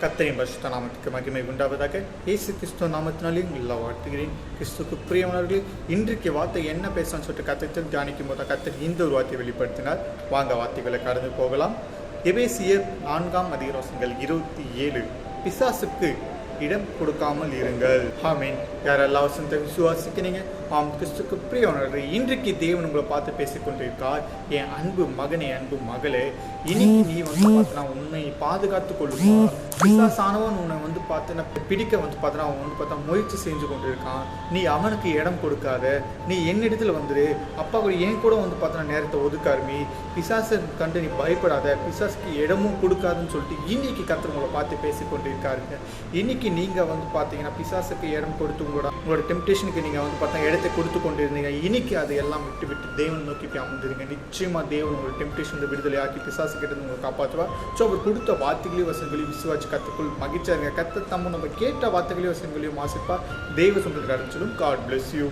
கர்த்தரின் பரிசுத்த நாமத்துக்கு மகிமை உண்டாவதாக. இயேசு கிறிஸ்துவ நாமத்தினாலே உங்களை வாழ்த்துகிறேன். கிறிஸ்துவுக்கு பிரியமானவர்களே, இன்றைக்கு வார்த்தை என்ன பேசணும்னு சொல்லிட்டு கர்த்தர் தியானிக்கும் போது கர்த்தர் இந்த ஒரு வார்த்தையை வெளிப்படுத்தினார். வாங்க வார்த்தைகளை கடந்து போகலாம். எபேசியர் 4:27 பிசாசுக்கு இடம் கொடுக்காமல் இருங்கள். ஆமென். யாரெல்லாம் வசனத்தை விசுவாசிக்கிறீங்க? ஆம், கிறிஸ்துக்கு பிரியமானவர்களே, இன்றைக்கு தேவன் உங்களை பார்த்து பேசிக்கொண்டிருக்கார். என் அன்பு மகனே, அன்பு மகளே, இன்னைக்கு நீ பார்த்தனா உன்னை பாதுகாத்து கொள்ளுமா. பிசாசானவன் உன்னை பார்த்தனா பிடிக்க பார்த்தனா அவன் முயற்சி செஞ்சு கொண்டிருக்கான். நீ அவனுக்கு இடம் கொடுக்காத. நீ என்னிடத்துல வந்துரு. அப்பா கூட என் கூட பார்த்தனா நேரத்தை ஒதுக்காருமி. பிசாசை கண்டு நீ பயப்படாத. பிசாசுக்கு இடமும் கொடுக்காதுன்னு சொல்லிட்டு இன்னைக்கு கர்த்தர் உங்களை பார்த்து பேசிக்கொண்டிருக்காருங்க. இன்னைக்கு நீங்க பார்த்தீங்கன்னா பிசாசுக்கு இடம் கொடுத்து உங்களோட டெம்டேஷனுக்கு நீங்க பார்த்தா இடத்தை கொடுத்து கொண்டு இருந்தீங்க. இன்னைக்கு அதை எல்லாம் விட்டு தேவன் நோக்கி போய் அமர்ந்துருங்க. நிச்சயமா தேவன் உங்களோட டெம்டேஷன் விடுதலை ஆக்கி பிசாசு கிட்ட உங்களை காப்பாற்றுவா. ஸோ அவர் கொடுத்த வார்த்தைகளையும் வசனங்களையும் விசுவாச்சு கத்துக்குள் மகிழ்ச்சியா இருங்க. கத்த நம்ம கேட்ட வார்த்தைகளையும் வசனங்களையும் ஆசிப்பா. தெய்வ சொந்தக்காரன் சொல்லும். God bless you.